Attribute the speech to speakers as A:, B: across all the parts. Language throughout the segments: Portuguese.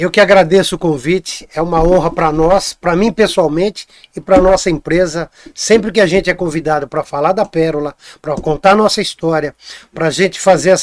A: Eu que agradeço o convite, é uma honra para nós, para mim pessoalmente e para nossa empresa. Sempre que a gente é convidado para falar da Pérola, para contar nossa história, para a gente fazer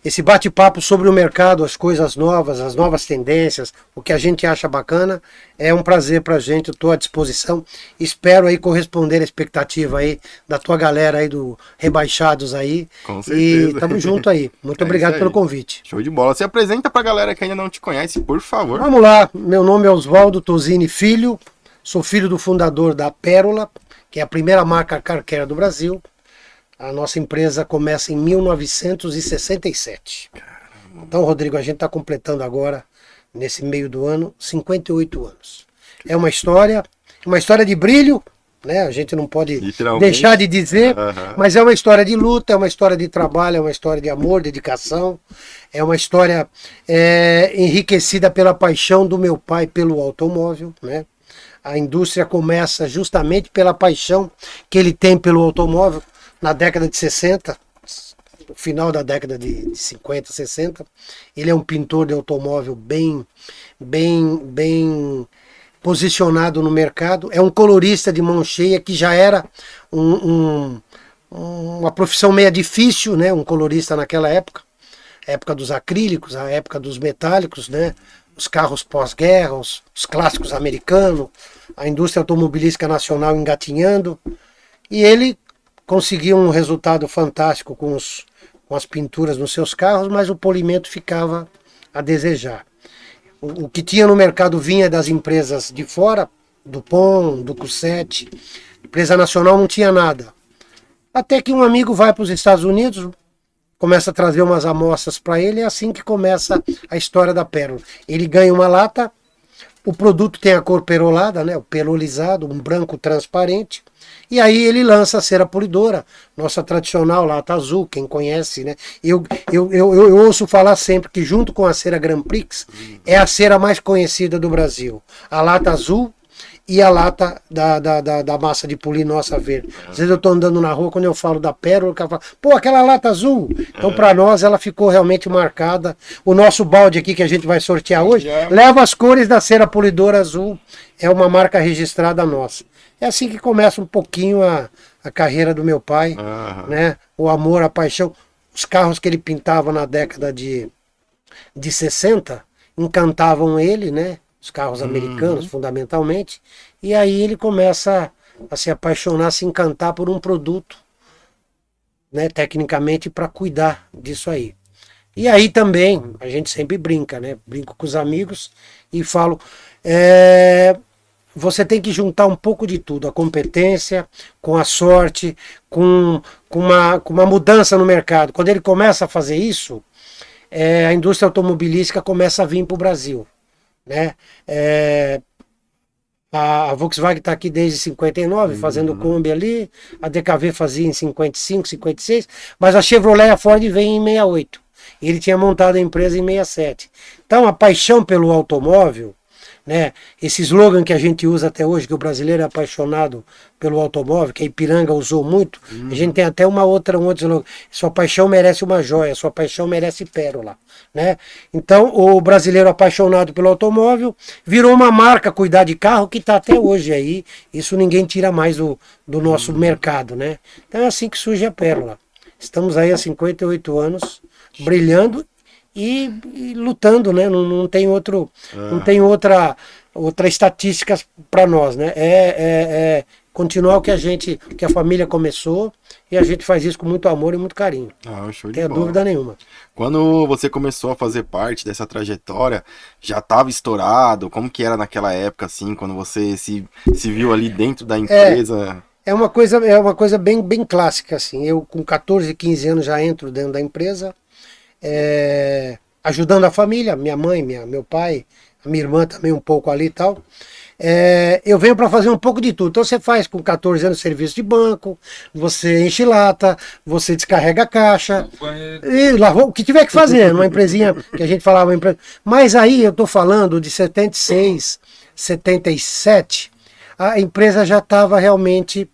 A: esse bate-papo sobre o mercado, as coisas novas, as novas tendências, o que a gente acha bacana, é um prazer pra gente, eu estou à disposição. Espero aí corresponder à expectativa aí da tua galera aí do Rebaixados aí.
B: Com certeza.
A: E tamo junto aí. Muito obrigado pelo convite.
B: Show de bola. Se apresenta pra galera que ainda não te conhece, por favor.
A: Vamos lá, meu nome é Oswaldo Tosini Filho, sou filho do fundador da Pérola, que é a primeira marca car care do Brasil. A nossa empresa começa em 1967. Então, Rodrigo, a gente está completando agora, nesse meio do ano, 58 anos. É uma história de brilho, né? A gente não pode deixar de dizer, mas é uma história de luta, é uma história de trabalho, é uma história de amor, dedicação, é uma história enriquecida pela paixão do meu pai pelo automóvel, né? A indústria começa justamente pela paixão que ele tem pelo automóvel. Na década de 60, no final da década de 50, 60, ele é um pintor de automóvel bem posicionado no mercado. É um colorista de mão cheia, que já era uma profissão meio difícil, né? Um colorista naquela época, a época dos acrílicos, a época dos metálicos, né? Os carros pós-guerra, os clássicos americanos, a indústria automobilística nacional engatinhando, e ele conseguiu um resultado fantástico com as pinturas nos seus carros, mas o polimento ficava a desejar. O que tinha no mercado vinha das empresas de fora, do Pon, do Cusset, empresa nacional não tinha nada. Até que um amigo vai para os Estados Unidos, começa a trazer umas amostras para ele, é assim que começa a história da Pérola. Ele ganha uma lata, o produto tem a cor perolada, né, o perolizado, um branco transparente, e aí ele lança a cera polidora, nossa tradicional lata azul, quem conhece, né? Eu ouço falar sempre que junto com a cera Grand Prix é a cera mais conhecida do Brasil. A lata azul e a lata da massa de polir nossa verde. Às vezes eu estou andando na rua, quando eu falo da Pérola, o cara fala, pô, aquela lata azul. Então para nós ela ficou realmente marcada. O nosso balde aqui que a gente vai sortear hoje, leva as cores da cera polidora azul, é uma marca registrada nossa. É assim que começa um pouquinho a carreira do meu pai, né? O amor, a paixão. Os carros que ele pintava na década de 60 encantavam ele, né? Os carros americanos, fundamentalmente. E aí ele começa a se apaixonar, a se encantar por um produto, né? Tecnicamente, para cuidar disso aí. E aí também, a gente sempre brinca, né? Brinco com os amigos e falo... Você tem que juntar um pouco de tudo, a competência, com a sorte, com uma mudança no mercado. Quando ele começa a fazer isso, a indústria automobilística começa a vir para o Brasil, né? A Volkswagen está aqui desde 59, fazendo Kombi ali, a DKV fazia em 55, 56, mas a Chevrolet e a Ford vem em 68. Ele tinha montado a empresa em 67. Então a paixão pelo automóvel, né? Esse slogan que a gente usa até hoje, que o brasileiro é apaixonado pelo automóvel, que a Ipiranga usou muito, a gente tem até um outro slogan, sua paixão merece uma joia, sua paixão merece pérola, né? Então o brasileiro apaixonado pelo automóvel virou uma marca, cuidar de carro, que está até hoje aí, isso ninguém tira mais do nosso mercado, né? Então é assim que surge a Pérola. Estamos aí há 58 anos, brilhando e lutando, né? Não tem outra estatística para nós, né? Continuar o que a família começou, e a gente faz isso com muito amor e muito carinho.
B: Show de bola.
A: Não tem dúvida nenhuma.
B: Quando você começou a fazer parte dessa trajetória, já estava estourado? Como que era naquela época, assim, quando você se viu ali dentro da empresa?
A: É uma coisa bem clássica, assim. Eu com 14, 15 anos já entro dentro da empresa, ajudando a família, minha mãe, meu pai, a minha irmã também um pouco ali e tal. Eu venho para fazer um pouco de tudo. Então você faz com 14 anos serviço de banco, você enche lata, você descarrega a caixa, e o que tiver que fazer, numa empresinha que a gente falava. Mas aí eu estou falando de 76, 77, a empresa já estava realmente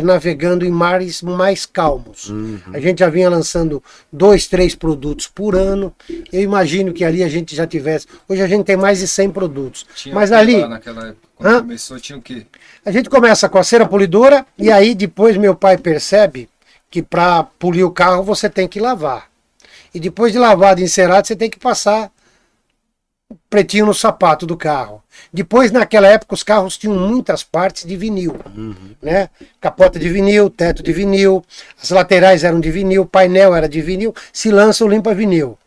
A: navegando em mares mais calmos. A gente já vinha lançando 2, 3 produtos por ano. Eu imagino que ali a gente já tivesse... Hoje a gente tem mais de 100 produtos. Mas ali...
C: Lá naquela época, quando começou, tinha o quê?
A: A gente começa com a cera polidora e aí depois meu pai percebe que para polir o carro você tem que lavar. E depois de lavado e encerado você tem que passar pretinho no sapato do carro. Depois, naquela época, os carros tinham muitas partes de vinil, né? Capota de vinil, teto de vinil, as laterais eram de vinil, painel era de vinil, se lança ou limpa vinil.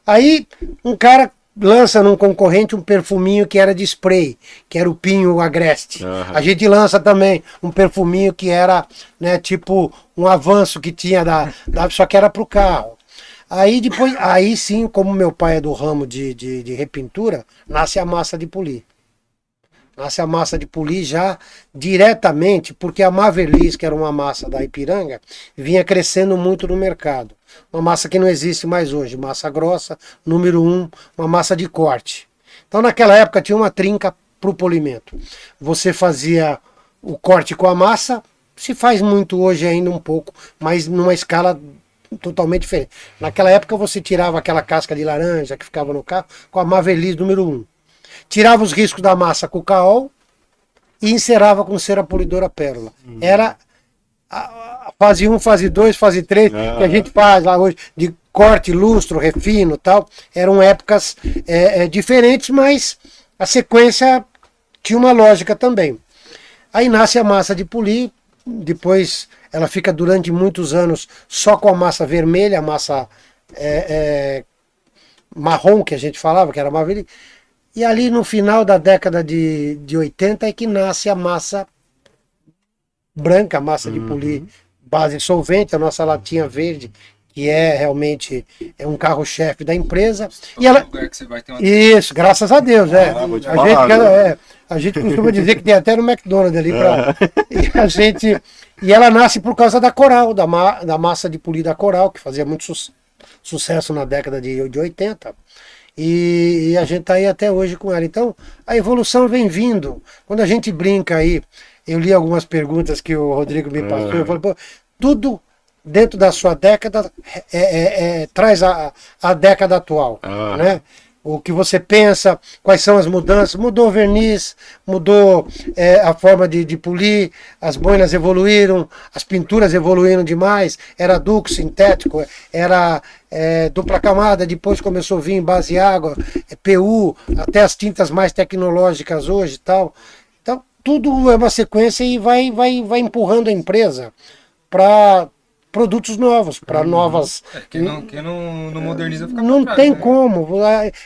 A: Aí, um cara lança num concorrente um perfuminho que era de spray, que era o Pinho Agreste. A gente lança também um perfuminho que era, né, tipo um avanço que tinha só que era para o carro. Aí depois, aí sim, como meu pai é do ramo de repintura, nasce a massa de polir. Nasce a massa de polir já diretamente, porque a Maverlis, que era uma massa da Ipiranga, vinha crescendo muito no mercado. Uma massa que não existe mais hoje, massa grossa, número 1, uma massa de corte. Então naquela época tinha uma trinca para o polimento. Você fazia o corte com a massa, se faz muito hoje ainda um pouco, mas numa escala totalmente diferente. Naquela época você tirava aquela casca de laranja que ficava no carro com a Maverlis número 1. Tirava os riscos da massa com o caol e encerava com cera polidora pérola. Era a fase 1, fase 2, fase 3, que a gente faz lá hoje, de corte, lustro, refino e tal. Eram épocas diferentes, mas a sequência tinha uma lógica também. Aí nasce a massa de polir, depois ela fica durante muitos anos só com a massa vermelha, a massa marrom que a gente falava, que era Mavericks. E ali no final da década de 80 é que nasce a massa branca, a massa de polir base solvente, a nossa latinha verde, que é realmente um carro-chefe da empresa. E ela...
C: lugar que você vai ter uma...
A: Isso, graças a Deus. A gente costuma dizer que tem até no McDonald's ali. E ela nasce por causa da Coral, da massa de polir da Coral, que fazia muito sucesso na década de 80. E a gente está aí até hoje com ela. Então, a evolução vem vindo. Quando a gente brinca aí, eu li algumas perguntas que o Rodrigo me passou, eu falei, pô, tudo dentro da sua década traz a década atual, né? O que você pensa, quais são as mudanças, mudou o verniz, mudou a forma de polir, as boinas evoluíram, as pinturas evoluíram demais, era duco sintético, era dupla camada, depois começou a vir em base água, PU, até as tintas mais tecnológicas hoje e tal. Então, tudo é uma sequência e vai empurrando a empresa para produtos novos, para novas...
C: Quem não moderniza fica
A: não
C: pra trás,
A: tem
C: né?
A: como,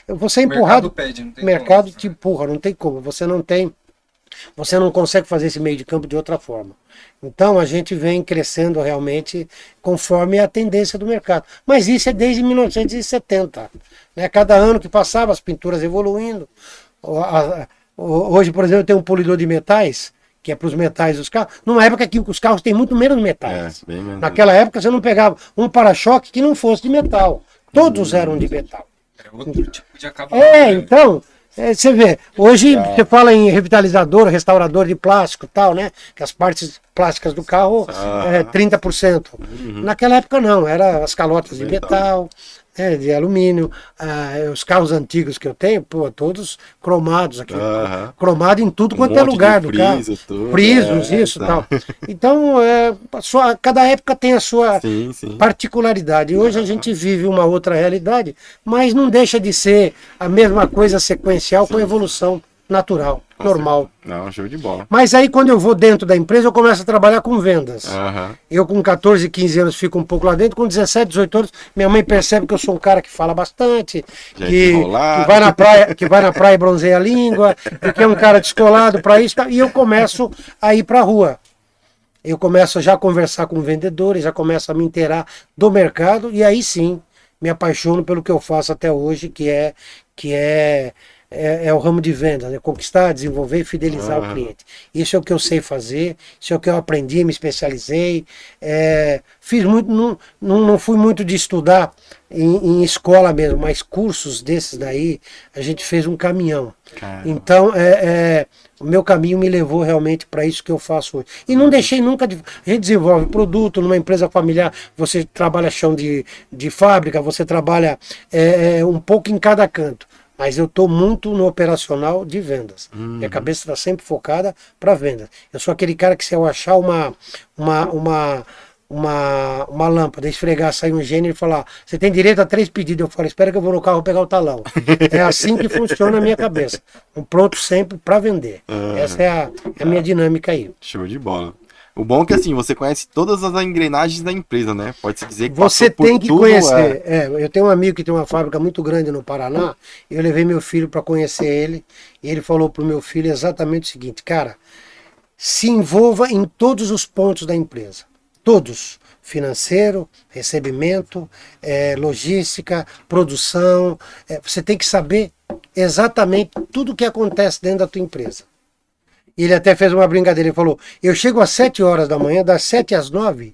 A: você é empurrado,
C: O mercado pede, não tem
A: o mercado
C: como.
A: te empurra, não tem como, você não consegue fazer esse meio de campo de outra forma. Então a gente vem crescendo realmente conforme a tendência do mercado. Mas isso é desde 1970, né? Cada ano que passava, as pinturas evoluindo. Hoje, por exemplo, tem um polidor de metais, que é para os metais dos carros, numa época que os carros têm muito menos metais.
B: Bem menos.
A: Naquela época você não pegava um para-choque que não fosse de metal. Todos eram de metal.
C: É outro tipo de acabamento.
A: Então, você vê, hoje você fala em revitalizador, restaurador de plástico e tal, né? Que as partes plásticas do carro 30%. Naquela época não, era as calotas de metal, de alumínio. Os carros antigos que eu tenho, pô, todos cromados aqui. Cromado em tudo quanto é lugar do carro. Frisos, isso e tal. Então, cada época tem a sua particularidade. E hoje a gente vive uma outra realidade, mas não deixa de ser a mesma coisa sequencial com evolução natural, normal.
B: Não, show de bola.
A: Mas aí quando eu vou dentro da empresa, eu começo a trabalhar com vendas. Eu com 14, 15 anos fico um pouco lá dentro, com 17, 18 anos, minha mãe percebe que eu sou um cara que fala bastante, que vai na praia e bronzeia a língua, que é um cara descolado para isso, e eu começo a ir para a rua. Eu começo já a conversar com vendedores, já começo a me inteirar do mercado, e aí sim me apaixono pelo que eu faço até hoje, que é é o ramo de vendas, né? Conquistar, desenvolver e fidelizar o cliente. Isso é o que eu sei fazer, isso é o que eu aprendi, me especializei. Fiz muito, não fui muito de estudar em escola mesmo, mas cursos desses daí, a gente fez um caminhão.
B: Caramba.
A: Então, o meu caminho me levou realmente para isso que eu faço hoje. E não deixei nunca de. A gente desenvolve produto numa empresa familiar, você trabalha chão de fábrica, você trabalha um pouco em cada canto. Mas eu estou muito no operacional de vendas. Minha cabeça está sempre focada para vendas. Eu sou aquele cara que, se eu achar uma lâmpada, esfregar, sair um gênio e falar: você tem direito a 3 pedidos. Eu falo: espera que eu vou no carro pegar o talão. É assim que funciona a minha cabeça. Pronto sempre para vender. Essa é a minha dinâmica aí.
B: Show de bola. O bom é que assim, você conhece todas as engrenagens da empresa, né? Pode-se dizer que
A: você
B: passou por
A: tem que
B: tudo,
A: conhecer. Eu tenho um amigo que tem uma fábrica muito grande no Paraná. Eu levei meu filho para conhecer ele. E ele falou pro meu filho exatamente o seguinte: cara, se envolva em todos os pontos da empresa. Todos. Financeiro, recebimento, logística, produção. Você tem que saber exatamente tudo o que acontece dentro da tua empresa. E ele até fez uma brincadeira, ele falou: eu chego às 7 horas da manhã, das 7 às 9,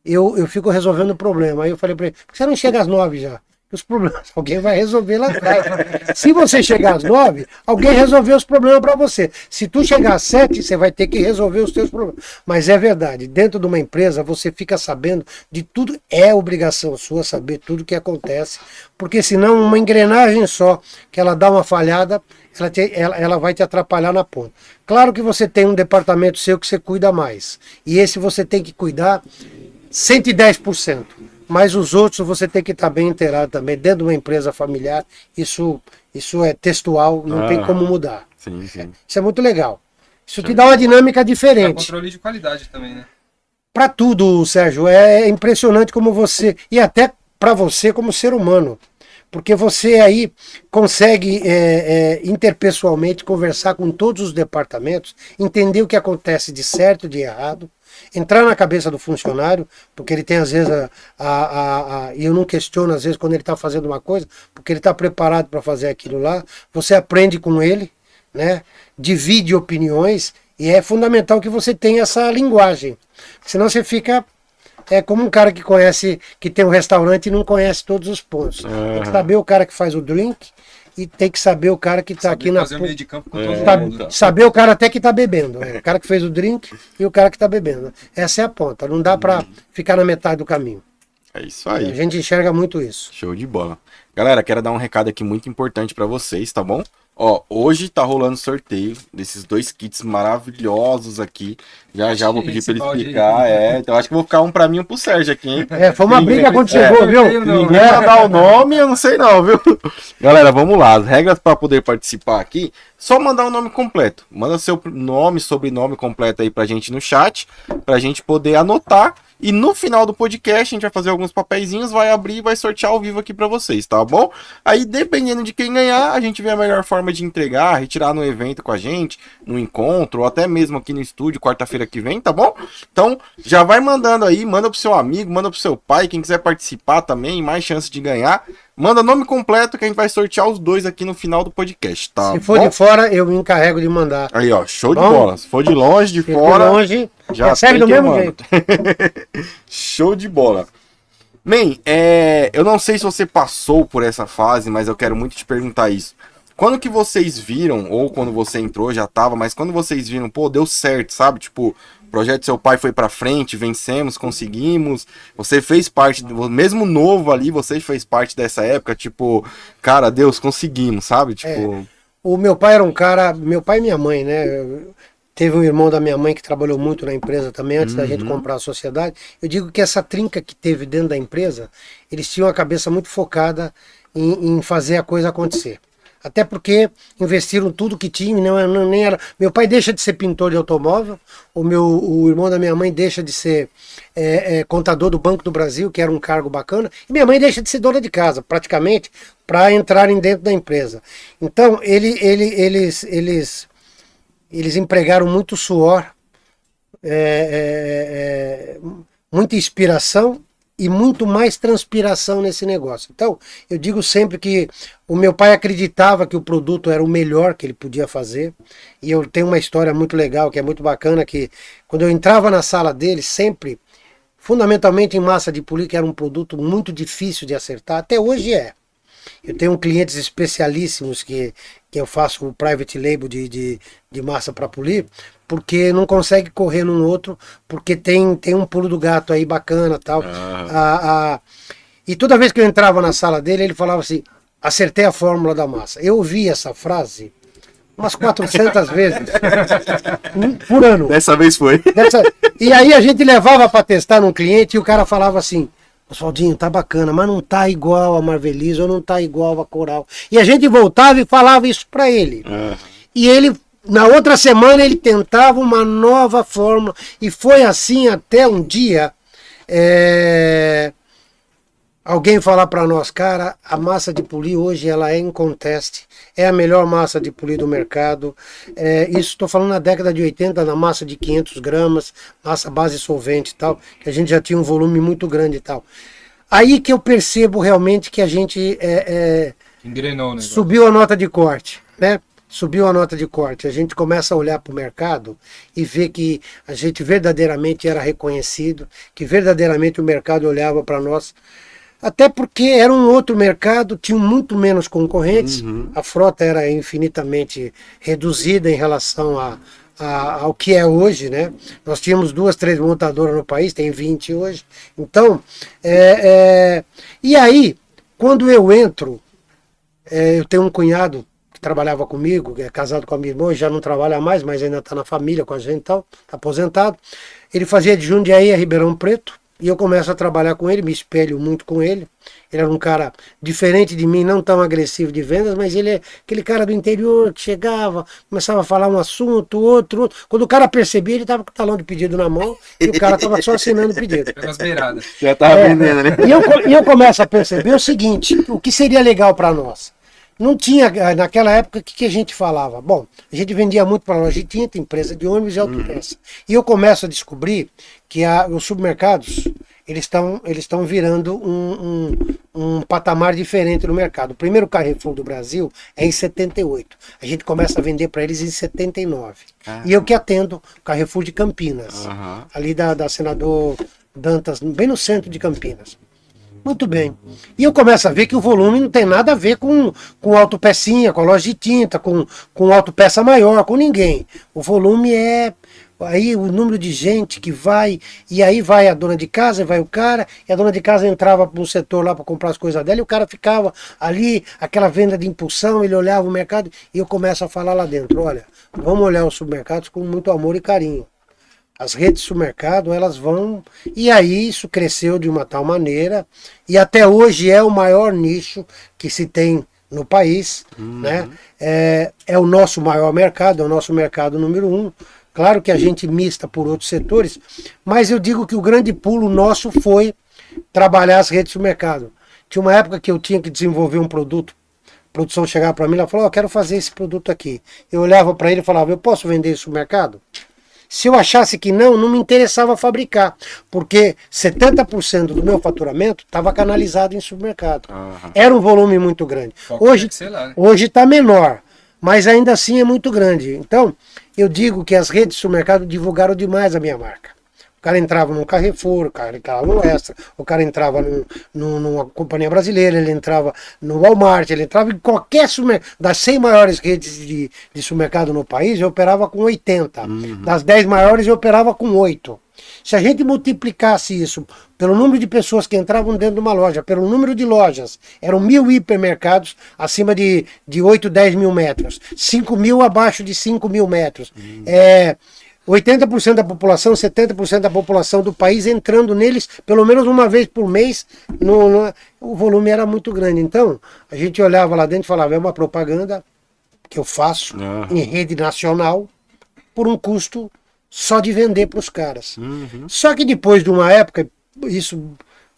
A: eu fico resolvendo o problema. Aí eu falei para ele: por que você não chega às 9 já? Os problemas, alguém vai resolver lá atrás. Se você chegar às 9, alguém resolveu os problemas para você. Se tu chegar às 7, você vai ter que resolver os teus problemas. Mas é verdade, dentro de uma empresa você fica sabendo de tudo, é obrigação sua saber tudo o que acontece, porque senão uma engrenagem só, que ela dá uma falhada, ela vai te atrapalhar na ponta. Claro que você tem um departamento seu que você cuida mais, e esse você tem que cuidar 110%. Mas os outros você tem que estar bem inteirado também. Dentro de uma empresa familiar, isso é textual, não tem como mudar.
B: Sim.
A: Isso é muito legal. Isso te dá uma dinâmica diferente.
C: Controle de qualidade também, né?
A: Para tudo, Sérgio, é impressionante como você, e até para você como ser humano, porque você aí consegue interpessoalmente conversar com todos os departamentos, entender o que acontece de certo e de errado, entrar na cabeça do funcionário, porque ele tem às vezes e eu não questiono às vezes quando ele está fazendo uma coisa, porque ele está preparado para fazer aquilo lá. Você aprende com ele, né? Divide opiniões, e é fundamental que você tenha essa linguagem, senão você fica como um cara que tem um restaurante e não conhece todos os pontos. Tem que saber o cara que faz o drink, e tem que saber o cara que está aqui na
C: fazer o meio de campo com todo mundo.
A: Saber o cara até que está bebendo. O cara que fez o drink e o cara que está bebendo. Essa é a ponta. Não dá para ficar na metade do caminho.
B: É isso aí.
A: A gente enxerga muito isso.
B: Show de bola. Galera, quero dar um recado aqui muito importante para vocês, tá bom? Ó, hoje tá rolando sorteio desses 2 kits maravilhosos aqui. Já vou pedir pra ele explicar. Então acho que vou ficar um pra mim e um pro Sérgio aqui, hein?
A: Foi uma briga quando chegou, viu?
B: Ninguém mandar o nome, eu não sei não, viu? Galera, vamos lá. As regras para poder participar aqui, só mandar o nome completo. Manda seu nome, sobrenome completo aí pra gente no chat, pra gente poder anotar. E no final do podcast a gente vai fazer alguns papeizinhos, vai abrir e vai sortear ao vivo aqui pra vocês, tá bom? Aí dependendo de quem ganhar, a gente vê a melhor forma de entregar, retirar no evento com a gente, no encontro, ou até mesmo aqui no estúdio, quarta-feira que vem, tá bom? Então já vai mandando aí, manda pro seu amigo, manda pro seu pai, quem quiser participar também, mais chance de ganhar. Manda nome completo que a gente vai sortear os 2 aqui no final do podcast, tá?
A: Se for de fora, eu me encarrego de mandar.
B: Aí, ó, show de bola. Se for de longe, de fora,
A: de longe,
B: já
A: recebe do mesmo jeito.
B: Show de bola. Man, eu não sei se você passou por essa fase, mas eu quero muito te perguntar isso. Quando que vocês viram, ou quando você entrou, já tava, mas quando vocês viram, pô, deu certo, sabe? Tipo, o projeto do seu pai foi pra frente, vencemos, conseguimos. Você fez parte, mesmo novo ali, você fez parte dessa época, tipo, cara, Deus, conseguimos, sabe? Tipo...
A: O meu pai era um cara, meu pai e minha mãe, né? Teve um irmão da minha mãe que trabalhou muito na empresa também, antes da gente comprar a sociedade. Eu digo que essa trinca que teve dentro da empresa, eles tinham a cabeça muito focada em fazer a coisa acontecer. Até porque investiram tudo que tinham, nem era. Meu pai deixa de ser pintor de automóvel, o irmão da minha mãe deixa de ser contador do Banco do Brasil, que era um cargo bacana, e minha mãe deixa de ser dona de casa, praticamente, para entrarem dentro da empresa. Então, eles empregaram muito suor, muita inspiração e muito mais transpiração nesse negócio. Então, eu digo sempre que o meu pai acreditava que o produto era o melhor que ele podia fazer. E eu tenho uma história muito legal, que é muito bacana, que quando eu entrava na sala dele, sempre, fundamentalmente em massa de polir, que era um produto muito difícil de acertar, até hoje é. Eu tenho clientes especialíssimos que eu faço o private label de massa para polir, porque não consegue correr num outro, porque tem um pulo do gato aí bacana e tal. E toda vez que eu entrava na sala dele, ele falava assim, acertei a fórmula da massa. Eu ouvi essa frase umas 400 vezes por ano.
B: Dessa vez foi.
A: E aí a gente levava para testar num cliente e o cara falava assim, Oswaldinho, tá bacana, mas não tá igual a Marvelise ou não tá igual a Coral. E a gente voltava e falava isso para ele. E ele, na outra semana, ele tentava uma nova fórmula. E foi assim até um dia alguém falar para nós, cara, a massa de polir hoje ela é inconteste, é a melhor massa de polir do mercado. Isso estou falando na década de 80, na massa de 500 gramas, massa base solvente e tal, que a gente já tinha um volume muito grande e tal. Aí que eu percebo realmente que a gente
C: engrenou, né?
A: Subiu a nota de corte, né? Subiu a nota de corte. A gente começa a olhar para o mercado e ver que a gente verdadeiramente era reconhecido, que verdadeiramente o mercado olhava para nós. Até porque era um outro mercado, tinha muito menos concorrentes, a frota era infinitamente reduzida em relação ao que é hoje, né? Nós tínhamos 2, 3 montadoras no país, tem 20 hoje. Então, e aí, quando eu entro, eu tenho um cunhado que trabalhava comigo, que é casado com a minha irmã, já não trabalha mais, mas ainda está na família com a gente e tal, está aposentado. Ele fazia de Jundiaí a Ribeirão Preto, e eu começo a trabalhar com ele, me espelho muito com ele. Ele era um cara diferente de mim, não tão agressivo de vendas, mas ele é aquele cara do interior que chegava, começava a falar um assunto, outro. Quando o cara percebia, ele estava com o talão de pedido na mão e o cara estava só assinando o pedido.
C: Pelas beiradas.
B: Já estava vendendo, né?
A: E eu começo a perceber o seguinte, o que seria legal para nós? Não tinha, naquela época, o que a gente falava? Bom, a gente vendia muito para loja de tinta, empresa de ônibus e autopeça. E eu começo a descobrir que os supermercados, eles estão virando um patamar diferente no mercado. O primeiro Carrefour do Brasil é em 78. A gente começa a vender para eles em 79. E eu que atendo o Carrefour de Campinas, ali da Senador Dantas, bem no centro de Campinas. Muito bem. E eu começo a ver que o volume não tem nada a ver com autopecinha, com a loja de tinta, com autopeça maior, com ninguém. O volume é aí o número de gente que vai, e aí vai a dona de casa, vai o cara, e a dona de casa entrava para um setor lá para comprar as coisas dela, e o cara ficava ali, aquela venda de impulsão, ele olhava o mercado, e eu começo a falar lá dentro, olha, vamos olhar os supermercados com muito amor e carinho. As redes de supermercado, elas vão... E aí isso cresceu de uma tal maneira, e até hoje é o maior nicho que se tem no país, né? É o nosso maior mercado, é o nosso mercado número 1. Claro que a gente mista por outros setores, mas eu digo que o grande pulo nosso foi trabalhar as redes de supermercado. Tinha uma época que eu tinha que desenvolver um produto, a produção chegava para mim e falou, quero fazer esse produto aqui. Eu olhava para ele e falava, eu posso vender isso no mercado? Se eu achasse que não me interessava fabricar, porque 70% do meu faturamento estava canalizado em supermercado. Era um volume muito grande. Hoje está menor, mas ainda assim é muito grande. Então, eu digo que as redes de supermercado divulgaram demais a minha marca. O cara entrava num Carrefour, o cara entrava no Extra, o cara entrava numa companhia brasileira, ele entrava no Walmart, ele entrava em qualquer supermercado. Das 100 maiores redes de supermercado no país, eu operava com 80. Das 10 maiores, eu operava com 8. Se a gente multiplicasse isso pelo número de pessoas que entravam dentro de uma loja, pelo número de lojas, eram 1.000 hipermercados acima de 8, 10 mil metros, 5 mil abaixo de 5 mil metros. 80% da população, 70% da população do país entrando neles pelo menos uma vez por mês, o volume era muito grande. Então, a gente olhava lá dentro e falava, é uma propaganda que eu faço em rede nacional por um custo só de vender para os caras. Só que depois de uma época, isso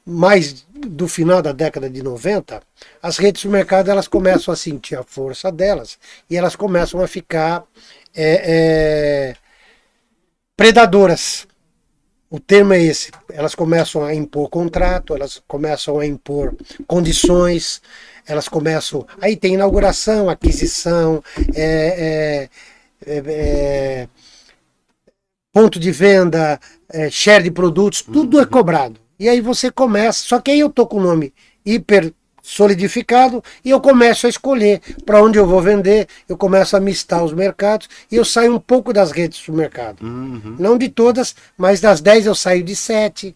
A: mais do final da década de 90, as redes do mercado elas começam a sentir a força delas e elas começam a ficar... predadoras. o termo é esse, elas começam a impor contrato, elas começam a impor condições, elas começam, aí tem inauguração, aquisição, ponto de venda, share de produtos, tudo é cobrado. E aí você começa, só que aí eu tô com o nome hiper solidificado e eu começo a escolher para onde eu vou vender, eu começo a mistar os mercados e eu saio um pouco das redes do mercado. Não de todas, mas das 10 eu saio de 7,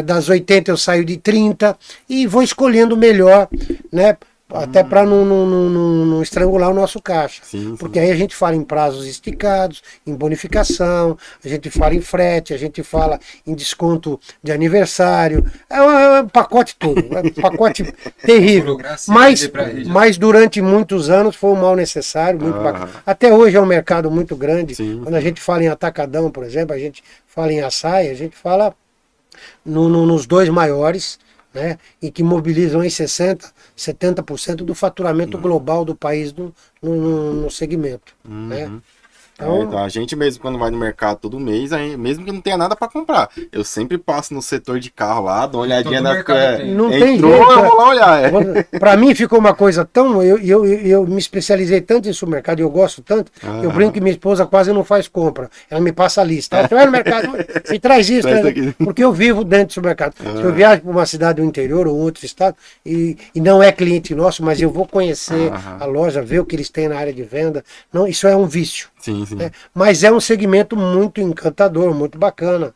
A: das 80 eu saio de 30 e vou escolhendo melhor, né? Até para não estrangular o nosso caixa.
B: Sim.
A: Porque aí a gente fala em prazos esticados, em bonificação, a gente fala em frete, a gente fala em desconto de aniversário. É um pacote todo, é um pacote terrível. Mas durante muitos anos foi um mal necessário, muito bacana. Até hoje é um mercado muito grande.
B: Sim.
A: Quando a gente fala em atacadão, por exemplo, a gente fala em açaí, a gente fala nos dois maiores, né, e que mobilizam em 70% do faturamento global do país no segmento. Né?
B: Então, a gente mesmo quando vai no mercado todo mês, aí, mesmo que não tenha nada para comprar, eu sempre passo no setor de carro lá, dou uma olhadinha na
A: não tem jeito,
B: eu vou lá olhar.
A: Para mim ficou uma coisa tão, eu me especializei tanto em supermercado, eu gosto tanto, eu brinco que minha esposa quase não faz compra, ela me passa a lista, ela vai no mercado, me traz isso, porque eu vivo dentro do supermercado. Se eu viajo para uma cidade do interior ou outro estado e não é cliente nosso, mas eu vou conhecer a loja, ver o que eles têm na área de venda, não, isso é um vício.
B: Sim.
A: Mas é um segmento muito encantador, muito bacana,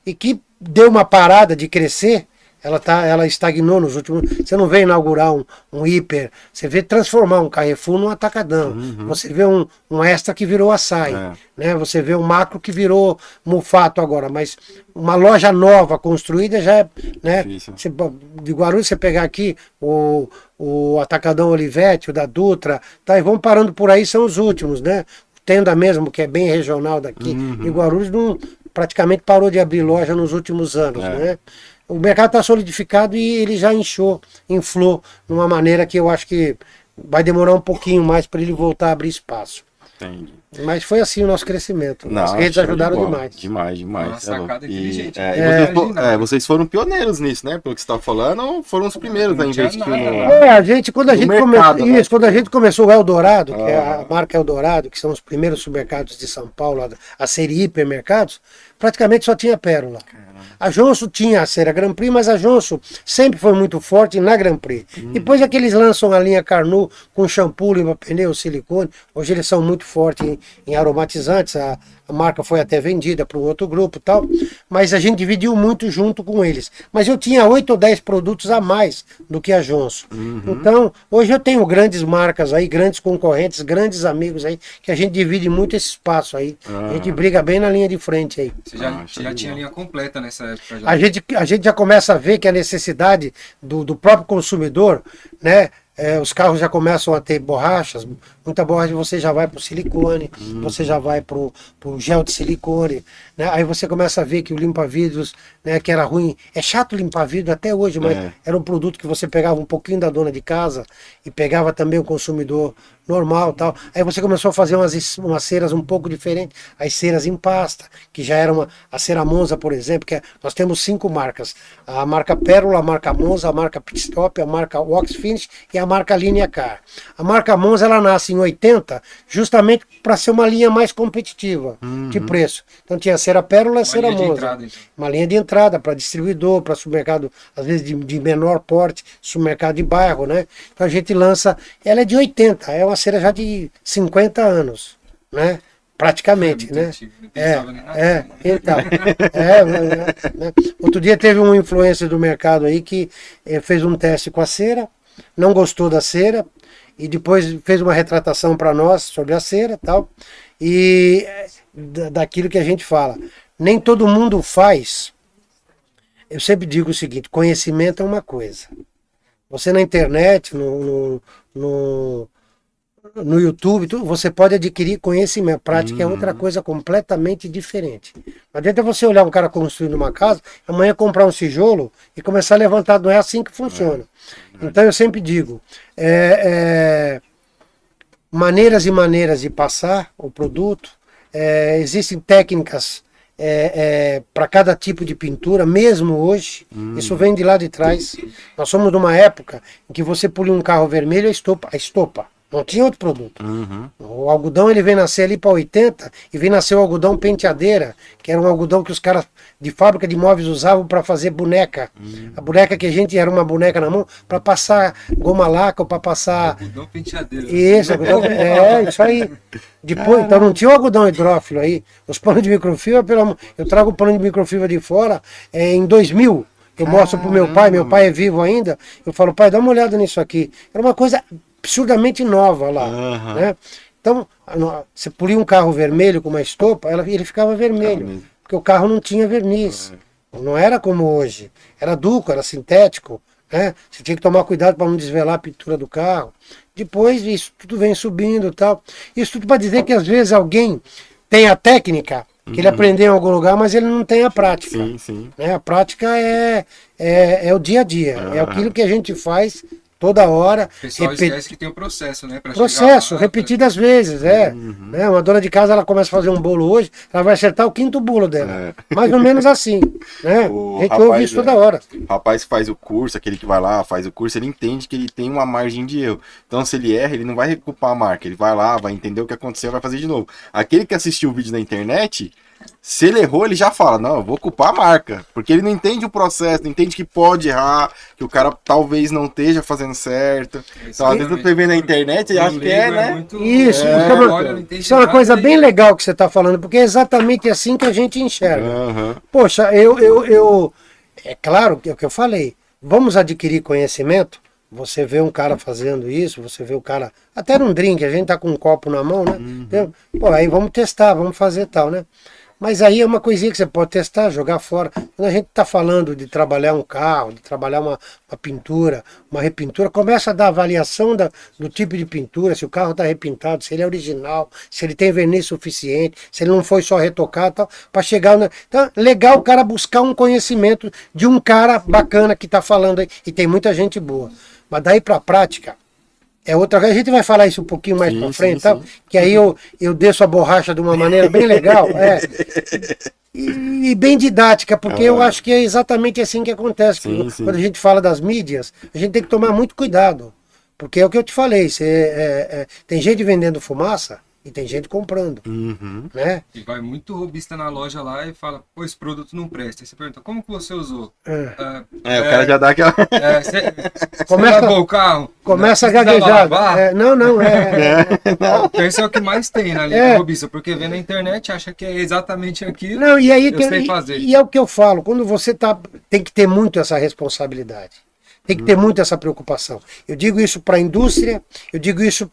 A: e que deu uma parada de crescer. Ela estagnou nos últimos. Você não vê inaugurar um hiper, você vê transformar um Carrefour num atacadão. Você vê um Extra que virou açaí, né? Você vê um Macro que virou Mufato agora, mas uma loja nova construída já é, né? De Guarulhos você pegar aqui o Atacadão Olivetti, o da Dutra, tá? E vão parando por aí, são os últimos, né? Tenda mesmo, que é bem regional daqui. E Guarulhos praticamente parou de abrir loja nos últimos anos, né? O mercado está solidificado e ele já inflou de uma maneira que eu acho que vai demorar um pouquinho mais para ele voltar a abrir espaço.
B: Entendi.
A: Mas foi assim o nosso crescimento. As redes ajudaram demais.
B: Demais.
C: Uma sacada inteligente.
B: Vocês foram pioneiros nisso, né? Pelo que você está falando, foram os primeiros a investir
A: quando a gente começou o Eldorado, que é a marca Eldorado, que são os primeiros supermercados de São Paulo a serem hipermercados, praticamente só tinha Pérola. A Johnson tinha a cera Grand Prix, mas a Johnson sempre foi muito forte na Grand Prix. Depois é que eles lançam a linha Carnu com shampoo, limpa pneu, silicone. Hoje eles são muito fortes em aromatizantes. A marca foi até vendida para um outro grupo e tal. Mas a gente dividiu muito junto com eles. Mas eu tinha 8 ou 10 produtos a mais do que a Johnson. Então, hoje eu tenho grandes marcas aí, grandes concorrentes, grandes amigos aí, que a gente divide muito esse espaço aí. A gente briga bem na linha de frente aí.
C: Você já tinha a linha completa nessa época? Já.
A: A gente já começa a ver que a necessidade do próprio consumidor, né? Os carros já começam a ter borrachas, muita borracha você já vai para o silicone, você já vai para o gel de silicone, né? Aí você começa a ver que o limpa-vidros, né, que era ruim, é chato limpar vidro até hoje, mas era um produto que você pegava um pouquinho da dona de casa e pegava também o consumidor normal e tal. Aí você começou a fazer umas ceras um pouco diferentes, as ceras em pasta, que já era a cera Monza, por exemplo, nós temos 5 marcas, a marca Pérola, a marca Monza, a marca Pitstop, a marca Wax Finish e a marca Linea Car. A marca Monza, ela nasce em 80, justamente para ser uma linha mais competitiva de preço. Então tinha a cera Pérola e a cera Monza. Entrada, então. Uma linha de entrada para distribuidor, para supermercado, às vezes de menor porte, supermercado de bairro, né? Então a gente lança, ela é de 80, é uma cera já de 50 anos, né? Praticamente, né? Né? Outro dia teve um influencer do mercado aí que fez um teste com a cera, não gostou da cera e depois fez uma retratação para nós sobre a cera e tal, e daquilo que a gente fala. Nem todo mundo faz. Eu sempre digo o seguinte, conhecimento é uma coisa. Você na internet, no YouTube, você pode adquirir conhecimento. Prática é outra coisa completamente diferente. Não adianta você olhar um cara construindo uma casa, amanhã comprar um tijolo e começar a levantar. Não é assim que funciona. Então eu sempre digo, maneiras e maneiras de passar o produto, existem técnicas para cada tipo de pintura, mesmo hoje. Isso vem de lá de trás. Nós somos de uma época em que você polia um carro vermelho, a estopa. Não tinha outro produto. O algodão ele vem nascer ali para 80 e vem nascer o algodão penteadeira, que era um algodão que os caras de fábrica de móveis usavam para fazer boneca. A boneca que a gente era uma boneca na mão para passar goma laca ou para passar.
C: Algodão penteadeira.
A: Isso, algodão, isso aí. Depois, então não tinha o algodão hidrófilo aí. Os panos de microfibra, eu trago o pano de microfibra de fora em 2000. Eu mostro pro meu pai é vivo ainda. Eu falo, pai, dá uma olhada nisso aqui. Era uma coisa absurdamente nova lá, né? Então, você polia um carro vermelho com uma estopa, ele ficava vermelho, porque o carro não tinha verniz. Não era como hoje. Era duco, era sintético, né? Você tinha que tomar cuidado para não desvelar a pintura do carro. Depois isso tudo vem subindo e tal. Isso tudo para dizer que às vezes alguém tem a técnica, que ele aprendeu em algum lugar, mas ele não tem a prática.
B: Sim.
A: Né? A prática é o dia a dia, é aquilo que a gente faz toda hora.
C: O pessoal esquece que tem o processo, né?
A: Processo, repetidas vezes, né? Uma dona de casa, ela começa a fazer um bolo hoje, ela vai acertar o 5º bolo dela. Mais ou menos assim, né? A gente ouve isso toda hora.
B: O rapaz que faz o curso, aquele que vai lá, faz o curso, ele entende que ele tem uma margem de erro. Então, se ele erra, ele não vai recuperar a marca. Ele vai lá, vai entender o que aconteceu, vai fazer de novo. Aquele que assistiu o vídeo na internet, se ele errou, ele já fala, não, eu vou culpar a marca. Porque ele não entende o processo, não entende que pode errar, que o cara talvez não esteja fazendo certo. Então, às vezes eu tô vendo na internet e acho que né?
A: Isso é uma coisa bem legal que você está falando, porque é exatamente assim que a gente enxerga. Poxa, é claro que é o que eu falei, vamos adquirir conhecimento. Você vê um cara fazendo isso, você vê o cara, até num drink, a gente tá com um copo na mão, né? Pô, aí vamos testar, vamos fazer tal, né? Mas aí é uma coisinha que você pode testar, jogar fora. Quando a gente está falando de trabalhar um carro, de trabalhar uma pintura, uma repintura, começa a dar avaliação do tipo de pintura, se o carro está repintado, se ele é original, se ele tem verniz suficiente, se ele não foi só retocado, tal, para chegar... Então, legal o cara buscar um conhecimento de um cara bacana que está falando aí, e tem muita gente boa. Mas daí para a prática... É outra coisa, a gente vai falar isso um pouquinho mais para frente, tá? Que aí eu desço a borracha de uma maneira bem legal, e bem didática, porque eu acho que é exatamente assim que acontece. Quando a gente fala das mídias, a gente tem que tomar muito cuidado, porque é o que eu te falei, tem gente vendendo fumaça e tem gente comprando, né?
C: E vai muito robista na loja lá e fala, pô, esse produto não presta. Aí você pergunta, como que você usou?
B: O cara já dá aquela...
C: Você lavou o carro?
A: Começa a gaguejar.
C: Esse é o que mais tem na linha robista, porque vê na internet, acha que é exatamente aquilo.
A: Não, e aí
C: eu sei fazer.
A: E é o que eu falo, quando você tem que ter muito essa responsabilidade, tem que ter muito essa preocupação. Eu digo isso para a indústria, eu digo isso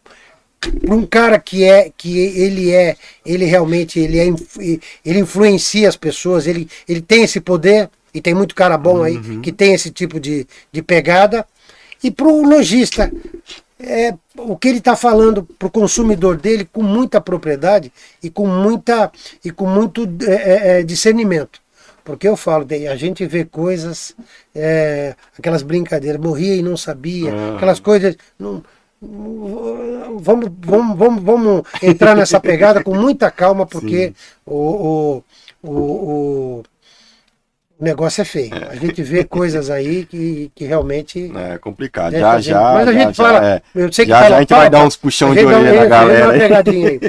A: para um cara ele realmente ele influencia as pessoas, ele tem esse poder, e tem muito cara bom aí que tem esse tipo de pegada. E para o lojista, o que ele está falando para o consumidor dele com muita propriedade e com muito discernimento. Porque eu falo, a gente vê coisas, aquelas brincadeiras, morria e não sabia, aquelas coisas... Vamos entrar nessa pegada com muita calma, porque o negócio é feio. A gente vê coisas aí que realmente...
B: É complicado.
A: Mas a gente fala... Eu sei que
B: já a gente vai dar uns puxão de orelha na galera.
A: Uma pegadinha aí.